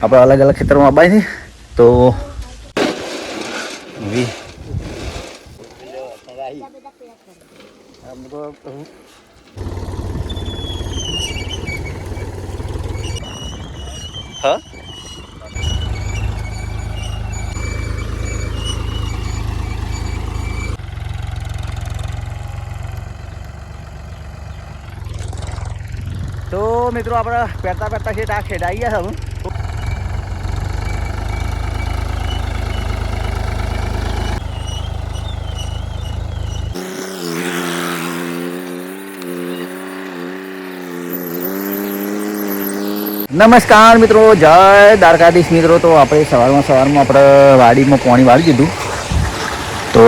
આપણે અલગ અલગ ખેતરમાં આબાય છે તો હા તો મિત્રો આપણે પહેરતા પહેરતા છે આ ખેડાઈ ગયા હવે નમસ્કાર મિત્રો, જય દ્વારકાધીશ મિત્રો. તો આપણે સવારમાં આપણે વાડીમાં પાણી વાળી દીધું તો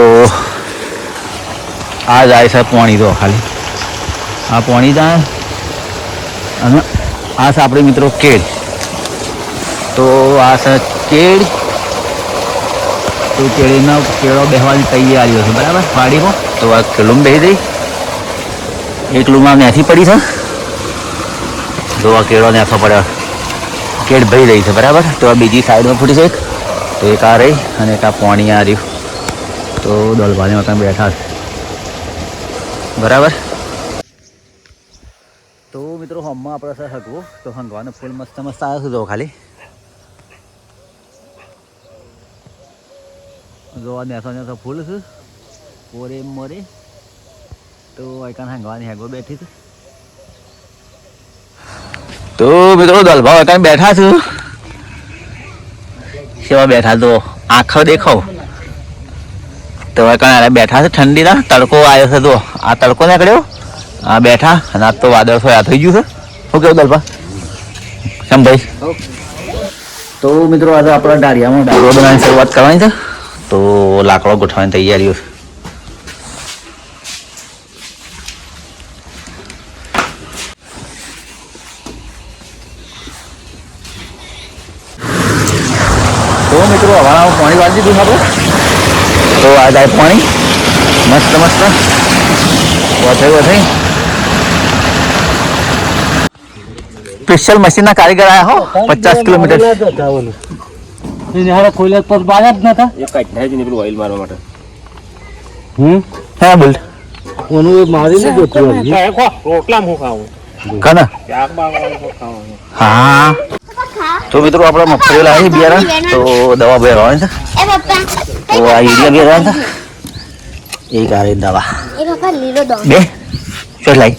આ જાય છે પાણી. તો ખાલી આ પાણી જાય અને આ છે આપણે મિત્રો કેળ. તો આ છે કેળ. તો કેળો બેસવાની તૈયારીઓ છે બરાબર વાડીમાં. તો આ કેળું બેસી જઈ એકલુંમાં નેથી પડી છે. તો આ કેળો નેથો પડ્યો કેળ ભરી રહી છે બરાબર. તો આ બીજી સાઈડમાં ફૂટી છે એક. તો એક આ રહી અને એક આ પાણી આ રહ્યું. તો દલભાની તમે બેઠા છે બરાબર. તો મિત્રો હમણાં આપણે સર હગવું તો હંગવાનો ફૂલ મસ્ત મસ્ત આવ્યો છે. જો ખાલી જો આ નેસો ફૂલ છે ઓરે મોરે. તો આઈકાન હંગવાની હેગો બેઠી છે. તો મિત્રો દલભાવ આઈકાન બેઠા છું. સેવા બેઠા તો આંખો દેખાવ. તો આઈકાન બેઠા છે ઠંડીના. તડકો આવ્યો છે. તો આ તડકો નીકળ્યો આ બેઠા અને આ તો વાદળ સોયા થઈ ગયું છે. શું કેવું દલભા કેમ ભાઈ? તો મિત્રો આજે આપણા ડાળિયામાં ડાળો બનાવવાની શરૂઆત કરવાની છે. તો લાકડો ગોઠવવાની તૈયારીઓ છે. તો મિત્રો હવાના પાણી વાળી દીધું આપણે. તો આ જાય પાણી મસ્ત મસ્ત વધાઈ સ્પેશિયલ મશીનના કારીગર આવ્યા હો 50 કિલોમીટર. હા બોલ હા. તો મિત્રો આપણે મગફળી લાવી બિયારણ તો દવા બેરવાની છે. તો આ યુરિયા બેરવાની છે. એક આ દવા બે શું લાવી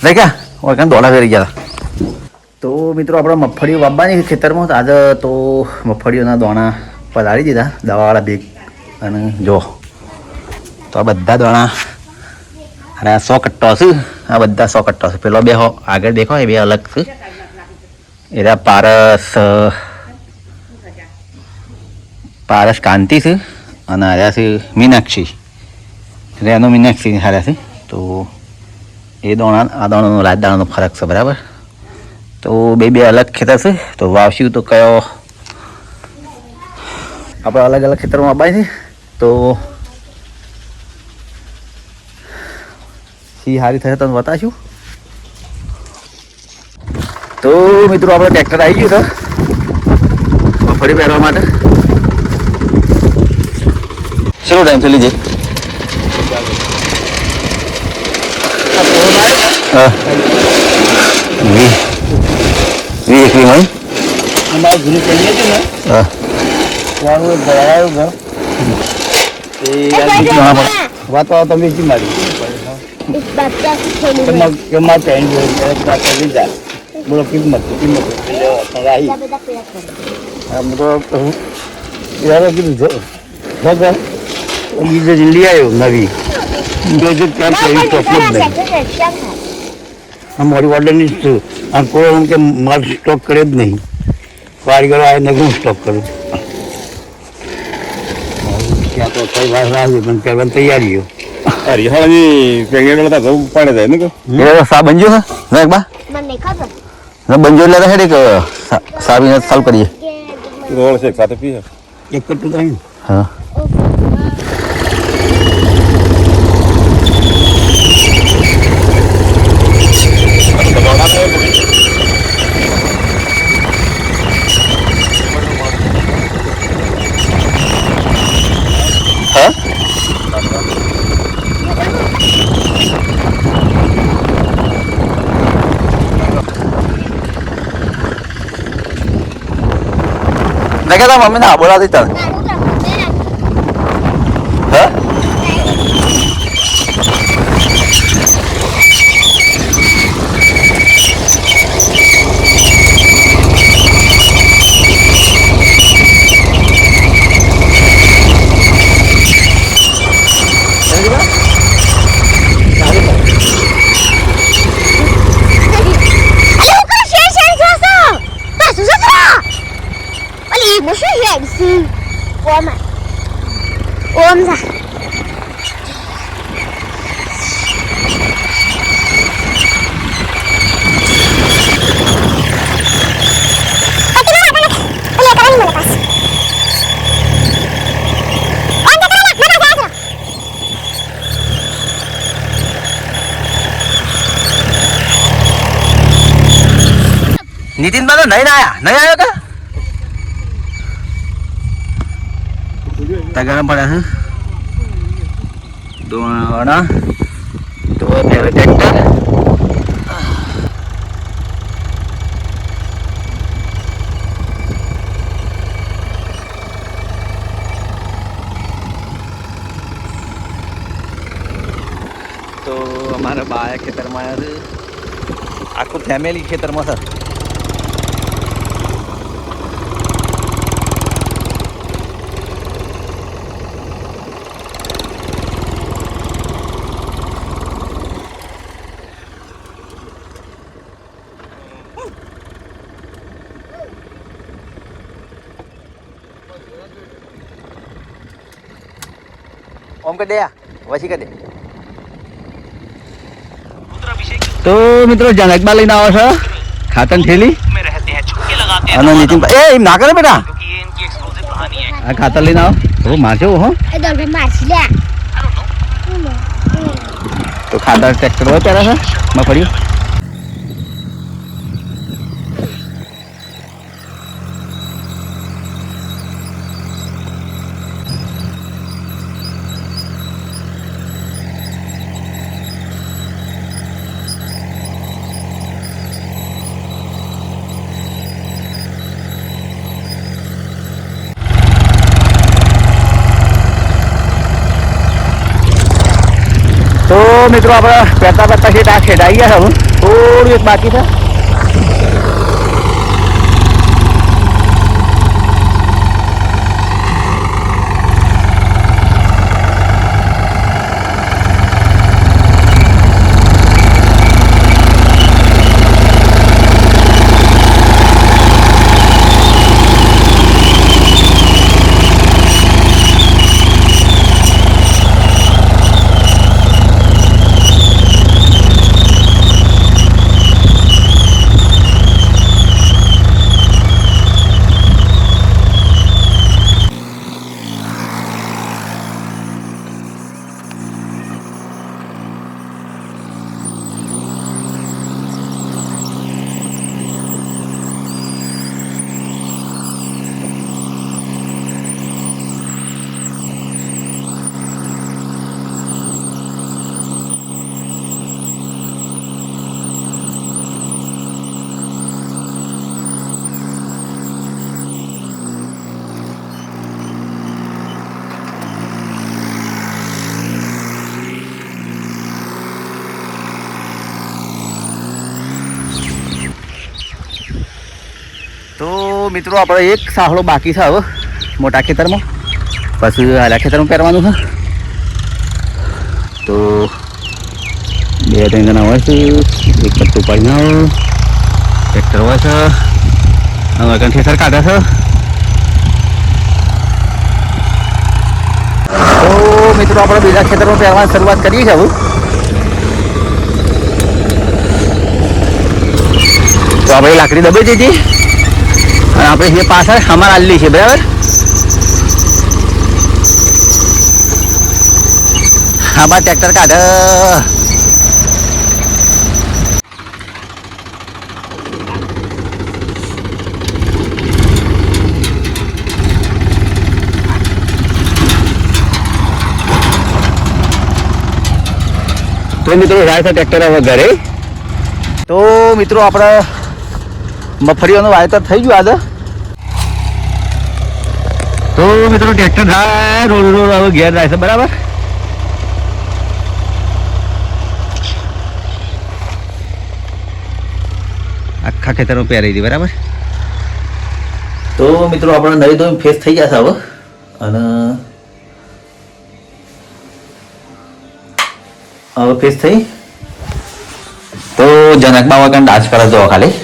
લઈ ગયા હોય કાં દોડા કરી ગયા. તો મિત્રો આપણે મગફળીઓ વાવવાની ખેતરમાં. આજે તો મગફળીઓના દોણા પલાળી દીધા દવાવાળા બેગ. અને જો તો આ બધા દોણા અને આ 100 કટ્ટો છે. આ બધા 100 કટ્ટો છે. પેલો બે આગળ દેખો એ બે અલગ છે. એરા પારસ કાંતિ છે અને હાર્યા છે મીનાક્ષી. રેનો મીનાક્ષી હાર્યા છે. તો એ દોણા આ દોણાનો લાજ દાણાનો ફરક છે બરાબર. તો બે અલગ ખેતર છે. તો વાવશું તો કયો આપણે અલગ અલગ ખેતરમાં આબાય છે. તો સી સારી થશે તમને બતાવીશું. તો મિત્રો આપણે ટ્રેક્ટર આવી ગયું છે મગફળી પહેરવા માટે. ચલો ટાઈમ ચાલી જાય. હા 21 માં અમારે ઘરે કરીએ છીએ ને. હા વાળું ભરાયું ઘર વાત તમે જી મારી કેમાં પેન્ટ લીધા બોલો કિંમત કીધું લઈ આવ્યો નવી મારી ઓર્ડરની જ છું. અને કોઈ કે માલ સ્ટોક કરે જ નહીં. કારીગરો આવે ને હું સ્ટોક કરું. ત્યાં તો કઈ વાર રાહું પણ કરવાની તૈયારીઓ પડે જાય સા બનજો હે બા બનજો એટલે હેડે કે સાબી સાલ કરીએ સાથે પી એક કટું થાય. હા મેં કહેતા મમ્મીને હા બોલાવતી ચાલ હા Ôm ra. नितिन बा तो नहीं आया क्या गरम पड़ा है दोनों तो मेरा ट्रैक्टर तो हमारा बाया खेतर में आखू फैमिली खेतर में सर ओम कर दे वशी कर दे तो मित्रों जनकबा लेने आओ सर खातन थैली में रहते हैं छुपके लगाते हैं नितिन ए ना करे बेटा क्योंकि ये इनकी एक्सक्लूसिव कहानी है खातन लेने आओ वो मारछो हो इधर पे मार ले तो खातर ट्रैक्टर वो तेरा सर मैं पड़ी तो मित्रों अपना पहता पत्ता खेत आ खेत आई गया सब थोड़ी एक बाकी था तो मित्रों अपने एक साहड़ो बाकी है હવે મોટા ખેતરમાં પછી આલા ખેતરમાં પહેરવાનું છે તો બે ત્રણ જણા હોય છે એક પટ્ટું પાડીને આવો ટ્રેક્ટર હોય છે હવે કંઈ ખેતર કાઢે છે તો મિત્રો આપણે બીજા ખેતરમાં પહેરવાની શરૂઆત કરીએ છીએ હવે તો આપણે લાકડી દબાઈ દીધી અને આપણે જે પાછળ હમાર આલી છે બરાબર આમાં ટ્રેક્ટર કાઢે તો મિત્રો જાય છે ટ્રેક્ટર હવે ઘરે તો મિત્રો આપણે મગફળીઓનું વાવેતર થઈ ગયું આજે તો મિત્રો ટ્રેક્ટર થાય રોડ રોડ હવે ઘેર જાય છે બરાબર. આખા ખેતરમાં પહેરી હતી બરાબર. તો મિત્રો આપણે નવી તો ફેસ થઈ ગયા છે હવે. અને હવે ફેસ થઈ તો જનક બાબા કાંઈ ડાચ કરે તો ખાલી